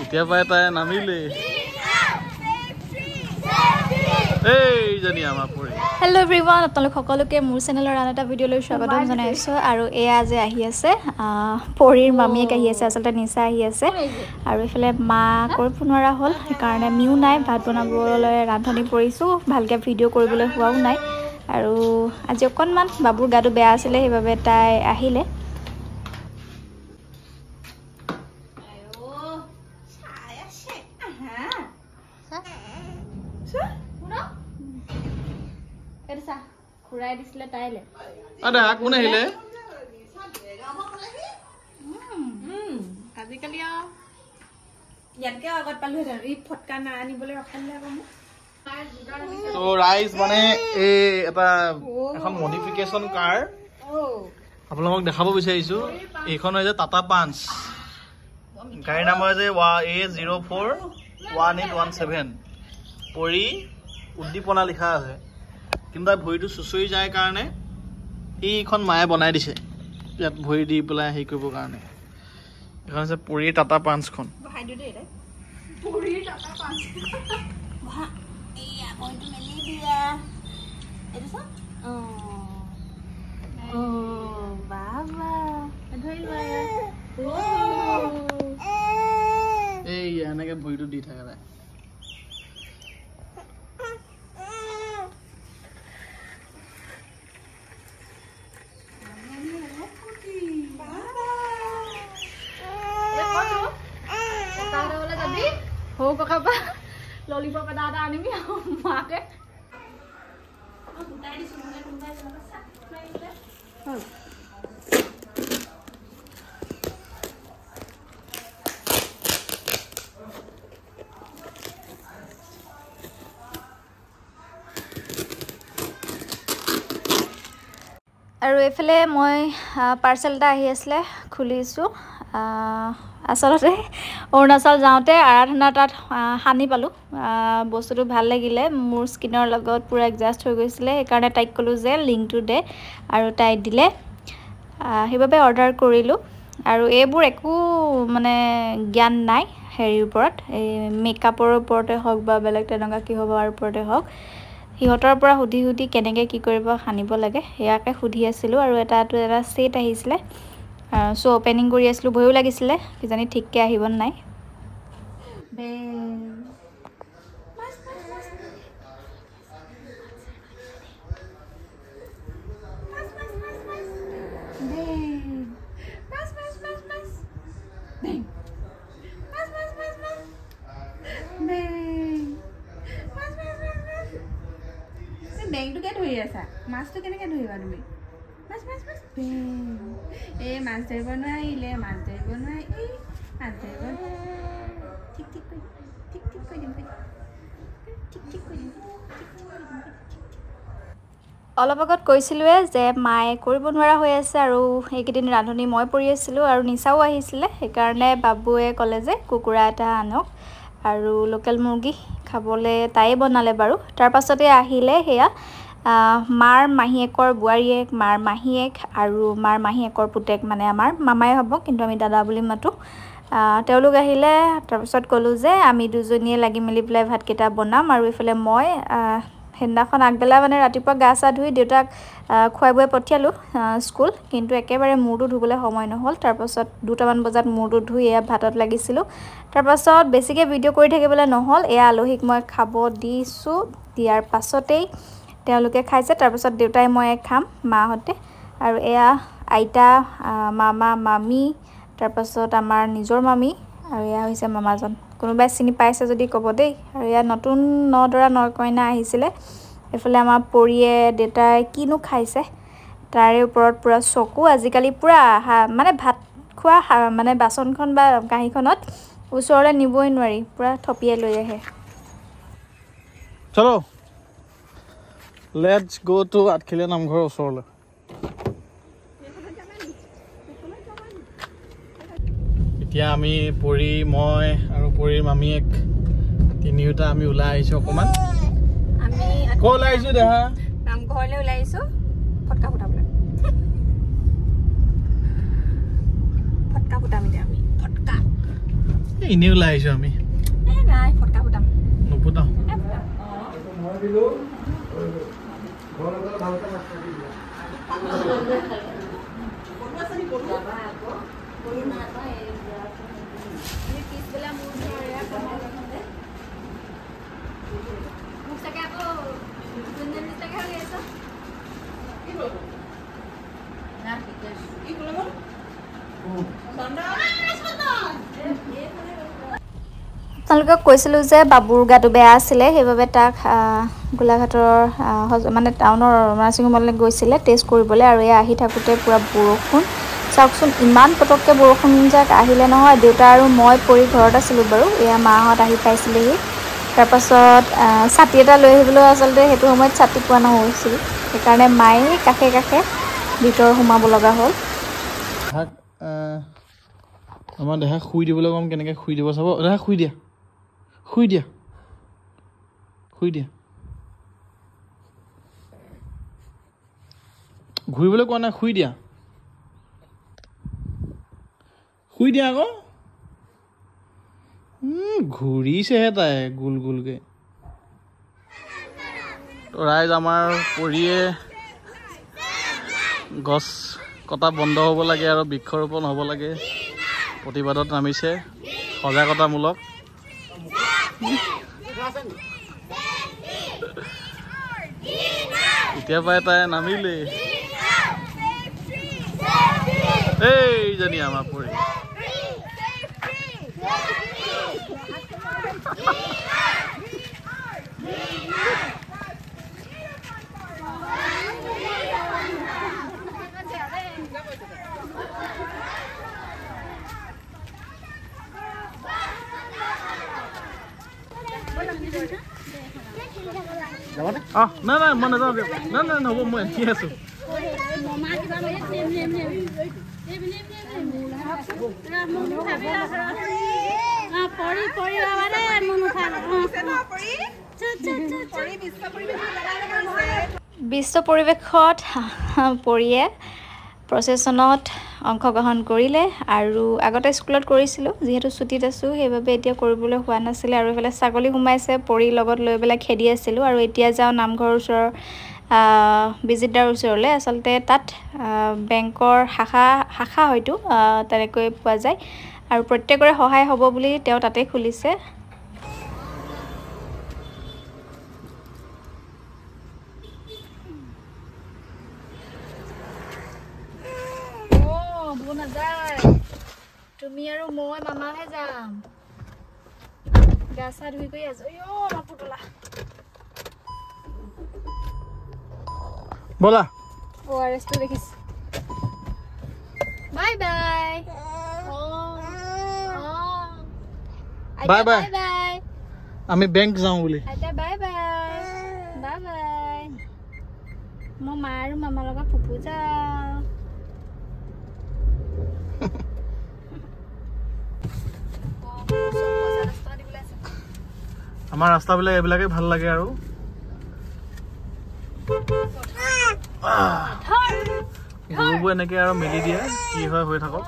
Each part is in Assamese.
এতিয়া পাই তাই নামিলে হেল্ল' এভৰিৱান আপোনালোক সকলোকে মোৰ চেনেলৰ আন এটা ভিডিঅ'লৈ স্বাগতম জনাইছোঁ আৰু এয়া যে আহি আছে পৰীৰ মামীয়েক আহি আছে আচলতে নিচা আহি আছে আৰু এইফালে মা কৰিব নোৱাৰা হ'ল সেইকাৰণে মিও নাই ভাত বনাবলৈ ৰান্ধনি পৰিছোঁ ভালকৈ ভিডিঅ' কৰিবলৈ হোৱাও নাই আৰু আজি অকণমান বাবুৰ গাটো বেয়া আছিলে সেইবাবে তাই আহিলে খুৰাই দিছিলে তাইলে আদা কোন আহিলে আজিকালি ইয়াতকে আগত পালোহেঁতেন এই ফটকা না আনিবলৈ ৰখালে আকৌ তো ৰাইজ মানে এই এটা এখন মডিফিকেশ্যন কাৰ আপোনালোকক দেখাব বিচাৰিছোঁ এইখন হৈছে টাটা পাঞ্চ গাড়ীৰ নাম হৈছে A041817 পৰি উদ্দীপনা লিখা আছে কিন্তু তাই ভৰিটো চুচৰি যায় কাৰণে এইখন মায়ে বনাই দিছে ইয়াত ভৰি দি পেলাই হেৰি কৰিবৰ কাৰণে এখন হৈছে পৰীৰ টাটা পাঞ্চখন এই এনেকে ভৰিটো দি থাকে তাই हो कका लॉलीपॉप दादा आनिबी माके আৰু এফালে মই পাৰ্সেল এটা আহি আছিল খুলিছো আসলতে অৰুণাচল যাওঁতে আৰাধনা তাত হানি পালো বস্তুটো ভাল লাগিলে মোৰ স্কিনৰ লগত পুৰা এডজাস্ট হৈ গৈছিল সেইকাৰণে তাইক কলো যে লিংকটো দে আৰু তাই দিলে সেইবাবে অৰ্ডাৰ কৰিলো আৰু এইবোৰ একো মানে জ্ঞান নাই হেৰিৰ ওপৰত এই মেকআপৰ ওপৰতে হওক বা বেলেগ তেনেকুৱা কি হ'ব আৰু ওপৰতে হওক হিহঁতৰ পৰা সুধি সুধি কেনেকৈ কি কৰিব হানিব লাগে হেয়াকে সুধি আছিলো আৰু এটা সেট আহিছিলে সো ওপেনিং কৰি আছিলো ভয়ও লাগিছিলে কিজানি ঠিককে আহিব নাই বেংটো কে ধৰি আছা মাছটো কেনেকৈ ধৰিবা তুমি মাছ মাছ মাছ এই মাছ ধৰিব নোৱাৰিলে মাছ ধৰিব নোৱাৰি মাছ ধৰিব ঠিক ঠিক কৰি ঠিক ঠিক কৰি দিম ঠিক ঠিক কৰি দিম অলপ আগত কৈছিলোৱে যে মায়ে কৰিব নোৱাৰা হৈ আছে আৰু এইকেইদিন ৰান্ধনি মই পৰি আছিলো আৰু নিচাও আহিছিলে সেইকাৰণে বাবুৱে ক'লে যে কুকুৰা এটা আনক আৰু লোকেল মুৰ্গী খাবলৈ তাই বনালে বাৰু তাৰ পাছতে আহিলে হেয়া মাৰ মাহীয়েকৰ বুৱাৰীয়েক মাৰ মাহীয়েক আৰু মাৰ মাহীয়েকৰ পুতেক মানে আমাৰ মামাই হ'ব কিন্তু আমি দাদা বুলি মাতো তেওঁলোক আহিলে তাৰ পাছত ক'লো যে আমি দুজনীয়ে লাগি মেলি পেলাই ভাতকেইটা বনাম আৰু ইফালে মই হেন্দাখন আগবেলা মানে ৰাতিপুৱা গা চা ধুই দেউতাক খুৱাই বুৱাই পঠিয়ালো স্কুল কিন্তু একেবাৰে মূৰটো ধুবলৈ সময় নহ'ল তাৰ পাছত 2টামান বজাত মূৰটো ধুই এয়া ভাতত লাগিছিলো তাৰ পাছত বেছিকৈ ভিডিঅ' কৰি থাকিবলৈ নহ'ল এয়া আলহীক মই খাব দিছোঁ দিয়াৰ পাছতেই তেওঁলোকে খাইছে তাৰ পাছত দেউতাই মই খাম মাহঁতে আৰু এয়া আইতা মামা মামী তাৰ পাছত আমাৰ নিজৰ মামী আৰু এয়া হৈছে মামাজন কোনোবাই চিনি পাইছে যদি ক'ব দেই আৰু এয়া নতুন নদৰা নকইনা আহিছিলে এফালে আমাৰ পৰিয়ে দেউতাই কিনো খাইছে তাৰে ওপৰত পুৰা চকু আজিকালি পুৰা মানে ভাত খোৱা মানে বাচনখন বা কাঁহীখনত ওচৰলৈ নিবই নোৱাৰি পুৰা থপিয়াই লৈ আহে চলো লেটস গো টু আঠখিলীয়া নামঘৰৰ ওচৰলৈ এতিয়া আমি পৰি মই আৰু পৰিৰ মামীয়েক তিনিওটা আমি ওলাই আহিছো অকমান আমি ক'ত ওলাই আহিছো দেহা নামঘৰলৈ ওলাই আহিছো ফটকা ফুটাবলৈ এনেই ওলাই আহিছোঁ আমি নাই ফটকা ফুটাম নুপুটাওঁ আপোনালোকক কৈছিলোঁ যে বাবুৰ গাটো বেয়া আছিলে সেইবাবে তাক গোলাঘাটৰ মানে টাউনৰ নাৰ্ছিং হোমলৈ গৈছিলে টেষ্ট কৰিবলৈ আৰু এয়া আহি থাকোঁতে পূৰা বৰষুণ চাওকচোন ইমান পটককৈ বৰষুণ যাক আহিলে নহয় দেউতা আৰু মই পৰি ঘৰত আছিলোঁ বাৰু এয়া মাহঁত আহি পাইছিলেহি তাৰপাছত ছাতি এটা লৈ আহিবলৈ আচলতে সেইটো সময়ত ছাতি পোৱা নহৈছিল সেইকাৰণে মায়ে কাষে কাষে ভিতৰ সোমাব লগা হ'ল আমাৰ দেহাক শুই দিবলৈ ক'ম কেনেকৈ শুই দিব চাব দেহা শুই দিয়া শুই দিয়া শুই দিয়া ঘূৰিবলৈ কোৱা নাই শুই দিয়া শুই দিয়া আকৌ ঘূৰিছেহে তাই গোল গোলকৈ ৰাইজ আমাৰ পৰিয়ে গছ কটা বন্ধ হ'ব লাগে আৰু বৃক্ষৰোপণ হ'ব লাগে প্ৰতিবাদত নামিছে সজাগতামূলক এতিয়া পাই তাই নামিলে এইজনী আমাৰ পৰি নাই নাই মই নাযাওঁ দিয়ক নাই নাই নহ'ব মই আহি আছোঁ বিশ্ব পৰিৱেশত পৰিয়ে প্ৰচেছনত অংশগ্ৰহণ কৰিলে আৰু আগতে স্কুলত কৰিছিলোঁ যিহেতু ছুটীত আছোঁ সেইবাবে এতিয়া কৰিবলৈ হোৱা নাছিলে আৰু এইফালে ছাগলী সোমাইছে পৰিৰ লগত লৈ পেলাই খেদি আছিলোঁ আৰু এতিয়া যাওঁ নামঘৰৰ ওচৰৰ বিজিতদাৰ ওচৰলৈ আচলতে তাত বেংকৰ শাখা হয়তো তেনেকৈ পোৱা যায় আৰু প্ৰত্যেকৰে সহায় হ'ব বুলি তেওঁ তাতে খুলিছে তুমি আৰু মই মামাহে যাম গা চা ধুই কৰি আছো পুতলা ব'লা ORSটো দেখিছ বাই বাই বাই বাই আমি বেংক যাওঁ বুলি আইতা বাই বাই বাই বাই মই মা আৰু মামাৰ লগত ফুপু যাওঁ আমাৰ ৰাস্তাবিলাক এইবিলাকে ভাল লাগে আৰু গৰুবোৰ এনেকৈ আৰু মেলি দিয়ে কি হয় হৈ থাকক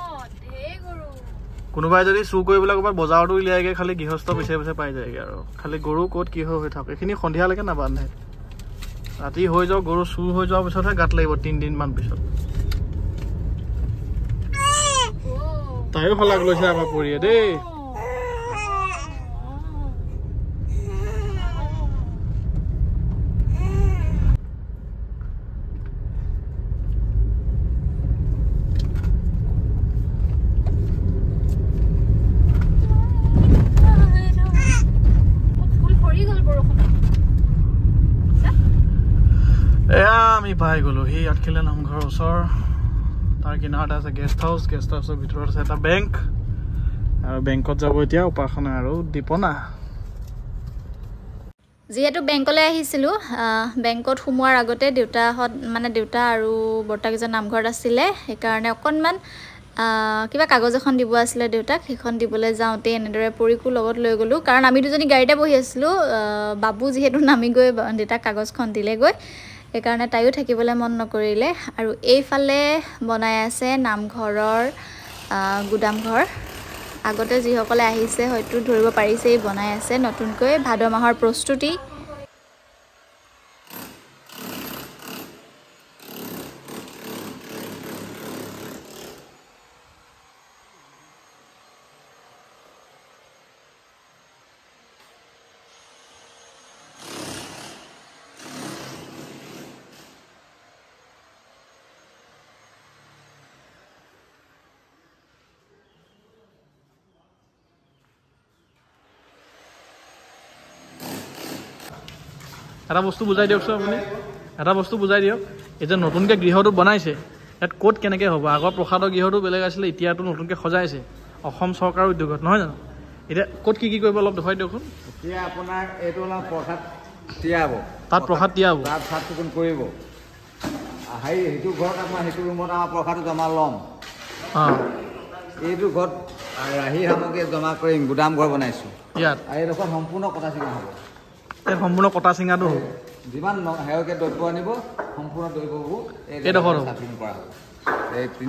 কোনোবাই যদি চুৰ কৰিবলৈ ক'ৰবাত বজাৰতো উলিয়াইগৈ খালি গৃহস্থ পিছে পিছে পাই যায়গৈ আৰু খালি গৰু ক'ত কি হৈ থাকক এইখিনি সন্ধিয়ালৈকে নাবান্ধে ৰাতি হৈ যাওক গৰু চুৰ হৈ যোৱাৰ পিছতহে গাত লাগিব 3 দিনমান পিছত তাইও শলাগ লৈছে আমাৰ পৰিয়ে দেই এয়া আমি পাই গ'লো সেই আঠখিলীয়া নামঘৰৰ ওচৰ তাৰ কিনাৰতে আছে গেষ্ট হাউচৰ ভিতৰত আছে এটা বেংক আৰু বেংকত যাব এতিয়া উপাসনা আৰু দীপনা যিহেতু বেংকলৈ আহিছিলোঁ বেংকত সোমোৱাৰ আগতে দেউতা আৰু বৰ্তাকেইজন নামঘৰত আছিলে সেইকাৰণে অকণমান কিবা কাগজ এখন দিব আছিলে দেউতাক সেইখন দিবলৈ যাওঁতে এনেদৰে পৰিকো লগত লৈ গ'লোঁ কাৰণ আমি দুজনী গাড়ীতে বহি আছিলোঁ বাবু যিহেতু নামি গৈ দেউতাক কাগজখন দিলেগৈ সেইকাৰণে তাইও থাকিবলৈ মন নকৰিলে আৰু এইফালে বনাই আছে নামঘৰৰ গুদামঘৰ আগতে যিসকলে আহিছে হয়তো ধৰিব পাৰিছেই বনাই আছে নতুনকৈ ভাদ মাহৰ প্ৰস্তুতি। এটা বস্তু বুজাই দিয়কচোন আপুনি, এটা বস্তু বুজাই দিয়ক। এই যে নতুনকৈ গৃহটো বনাইছে ইয়াত ক'ত কেনেকৈ হ'ব? আগৰ প্ৰসাদৰ গৃহটো বেলেগ আছিলে, এতিয়াতো নতুনকৈ সজাইছে অসম চৰকাৰৰ উদ্যোগত, নহয় জানো? এতিয়া ক'ত কি কৰিব অলপ দেখুৱাই দিয়কচোন। এতিয়া আপোনাৰ এইটো অলপ প্ৰসাদ তিয়াব, তাত প্ৰসাদ তিয়াব, তাত চাফ চিকুণ কৰিব। সেইটো ঘৰত আপোনাৰ সেইটো ৰুমত আমাৰ প্ৰসাদটো জমা ল'ম। এইটো ঘৰত ৰাহি সামগ্ৰী জমা কৰিম, গুদাম ঘৰ বনাইছোঁ ইয়াত। আৰু এইডোখৰ সম্পূৰ্ণ কটা চিঙা হ'ব। ইয়াত সম্পূৰ্ণ কটা চিঙাটো হ'ব। যিমান সেৱকে দ্ৰব্য আনিব সম্পূৰ্ণ দ্ৰব্যবোৰ এইডোখৰ হ'ব। চাফ চিকুণ কৰা হ'ব।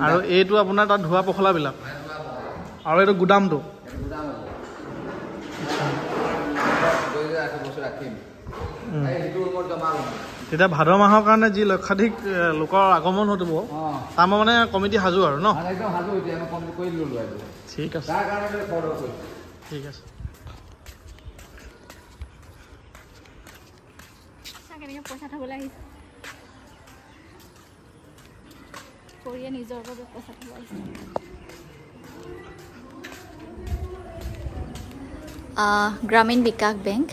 আৰু এইটো আপোনাৰ তাত ধোৱা পখলাবিলাক, আৰু এইটো গুদামটো গুদাম হ'ব। বস্তু ৰাখিম, সেইটো ৰুমত জমা ল'ম। তেতিয়া ভাদ মাহৰ কাৰণে যি লক্ষাধিক লোকৰ আগমন হ'ব তাৰ মানে কমিটি সাজু আৰু ন? একদম সাজু এতিয়া আমি কমপ্লিট কৰি ল'লোঁ আৰু। ঠিক আছে, তাৰ কাৰণে খৰচ কৰিছোঁ। ঠিক আছে। কেনেকৈ পইচা থ'বলৈ আহিছে, কৰিয়ে নিজৰ বাবে পইচা থ'ব আহিছে। গ্ৰামীণ বিকাশ বেংক,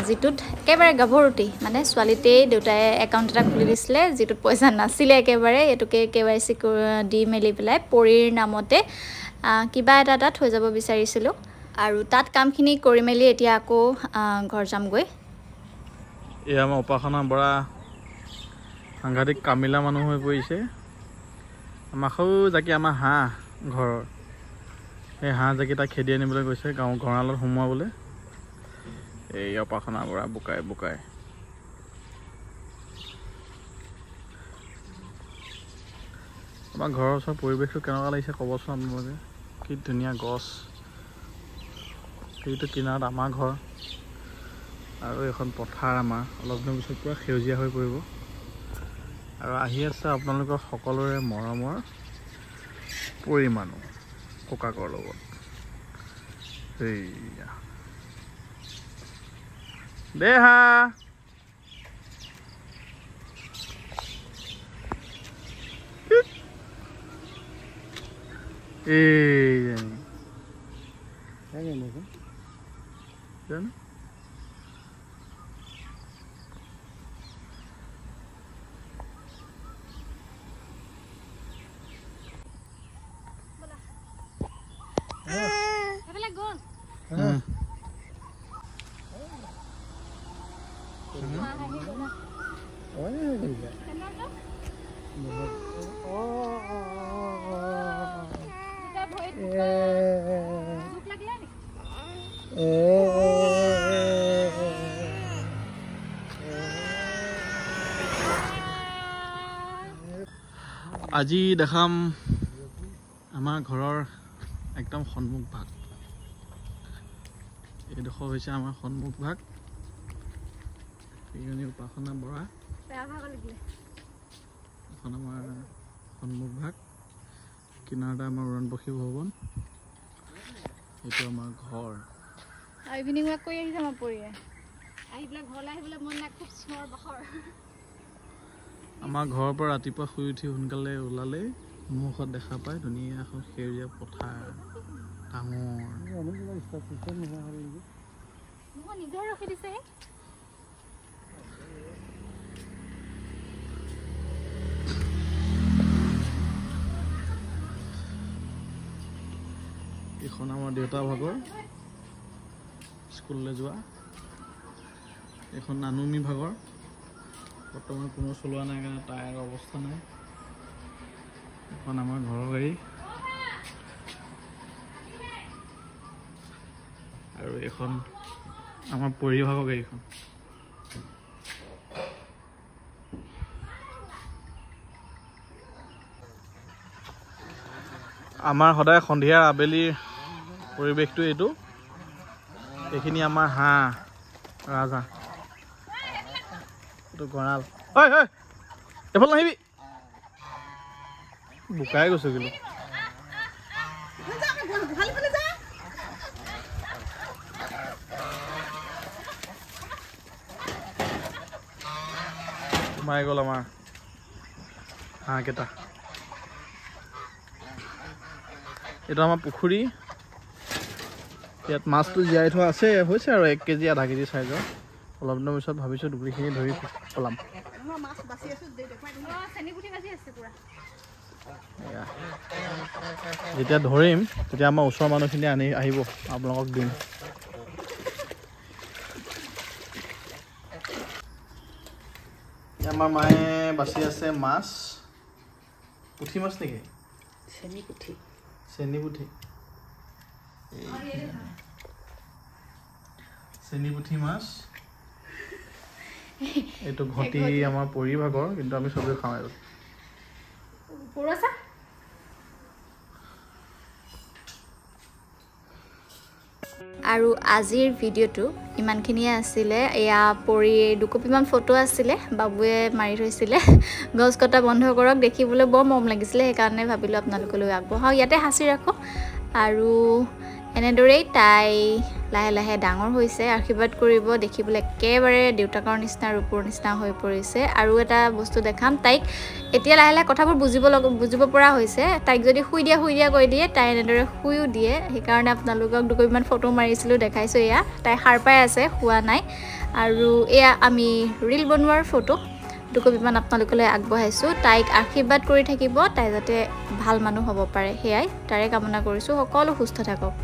যিটোত একেবাৰে গাভৰুতেই মানে ছোৱালীতেই দেউতাই একাউণ্ট এটা খুলি দিছিলে, যিটোত পইচা নাছিলে একেবাৰে। এইটোকে KYC দি মেলি পেলাই পৰীৰ নামতে কিবা এটা থৈ যাব বিচাৰিছিলোঁ, আৰু তাত কামখিনি কৰি মেলি এতিয়া আকৌ ঘৰ যামগৈ। এই আমাৰ উপাসনা বৰা সাংঘাতিক কামিলা মানুহ হৈ পৰিছে। আমাকো জাকি আমাৰ হাঁহ ঘৰৰ সেই হাঁহ জাকি তাক খেদি আনিবলৈ গৈছে গাঁৱৰ গঁৰালত সোমোৱাবলৈ। এই উপাসনা বৰা বোকাই বোকাই আমাৰ ঘৰৰ ওচৰৰ পৰিৱেশটো কেনেকুৱা লাগিছে ক'বচোন আপোনালোকে। কি ধুনীয়া গছ, সেইটো কিনাৰত আমাৰ ঘৰ, আৰু এখন পথাৰ আমাৰ অলপ দিনৰ পিছত পূৰা সেউজীয়া হৈ পৰিব। আৰু আহি আছে আপোনালোকৰ সকলোৰে মৰমৰ পৰী মানুহ ককাকৰ লগত। সেয়া দেহা জানো আজি দেখাম আমাৰ ঘৰৰ একদম সন্মুখ ভাগ। এইডোখৰ হৈছে আমাৰ সন্মুখ ভাগ। এইজনী উপাসনা বৰা, এখন আমাৰ সন্মুখ ভাগ। কিনাৰতে আমাৰ উৰণপক্ষী ভৱন, এইটো আমাৰ ঘৰ। ইভিনিং ৱাক কৰি আহিছে আমাৰ পৰিয়ে আহি পেলাই ঘৰলৈ আহিবলৈ মন নাই, খুব চিঞৰ বাখৰ। আমাৰ ঘৰৰ পৰা ৰাতিপুৱা শুই উঠি সোনকালে ওলালে সন্মুখত দেখা পায় ধুনীয়া এখন সেউজীয়া পথাৰ ডাঙৰ। নিজৰ ৰখি দিছে। এইখন আমাৰ দেউতা ভাগৰ স্কুললৈ যোৱা, এইখন নানুমি ভাগৰ, বৰ্তমান কোনো চলোৱা নাই কাৰণে টায়াৰৰ অৱস্থা নাই। এখন আমাৰ ঘৰৰ গাড়ী, আৰু এইখন আমাৰ পৰিভাগৰ গাড়ীখন। আমাৰ সদায় সন্ধিয়া আবেলি পৰিৱেশটো এইটো এইখিনি আমাৰ হাঁহ ৰাজহাঁহ এইটো গঁৰাল ঐ ঐ এইফালে নাহিবি বোকাই গৈছো কিন্তু সোমাই গ'ল আমাৰ হাঁহকেইটা এইটো আমাৰ পুখুৰী ইয়াত মাছটো জীয়াই থোৱা আছে হৈছে আৰু 1 কেজি আধা কেজি চাইজৰ অলপ দিনৰ পিছত ভাবিছোঁ দুগুৰিখিনি ধৰি পলাম যেতিয়া ধৰিম তেতিয়া আমাৰ ওচৰৰ মানুহখিনি আহিব আপোনালোকক দিম আমাৰ মায়ে বাচি আছে মাছ পুঠি মাছ নেকি চেনি পুঠি চেনি পুঠি মাছ এইটো ঘটি আমাৰ পৰিভাগৰ কিন্তু আমি চবেই খাওঁ আৰু আৰু আজিৰ ভিডিঅ'টো ইমানখিনিয়ে আছিলে এয়া পৰি দুকপিমান ফটো আছিলে বাবুৱে মাৰি থৈছিলে গছ কটা বন্ধ কৰক দেখিবলৈ বৰ মৰম লাগিছিলে সেইকাৰণে ভাবিলোঁ আপোনালোকলৈ আগবঢ়াওঁ ইয়াতে সাঁচি ৰাখোঁ আৰু এনেদৰেই তাই লাহে লাহে ডাঙৰ হৈছে আশীৰ্বাদ কৰিব দেখিবলৈ একেবাৰে দেউতাকৰ নিচিনা ৰূপৰ নিচিনা হৈ পৰিছে আৰু এটা বস্তু দেখাম তাইক এতিয়া লাহে লাহে কথাবোৰ বুজিব পৰা হৈছে তাইক যদি শুই দিয়া কৈ দিয়ে তাই এনেদৰে শুইও দিয়ে সেইকাৰণে আপোনালোকক দুকপিমান ফটো মাৰিছিলোঁ দেখাইছোঁ এয়া তাই সাৰ পাই আছে শুৱা নাই আৰু এয়া আমি ৰীল বনোৱাৰ ফটো দুকপিমান আপোনালোকলৈ আগবঢ়াইছোঁ তাইক আশীৰ্বাদ কৰি থাকিব তাই যাতে ভাল মানুহ হ'ব পাৰে সেয়াই তাৰে কামনা কৰিছোঁ সকলো সুস্থ থাকক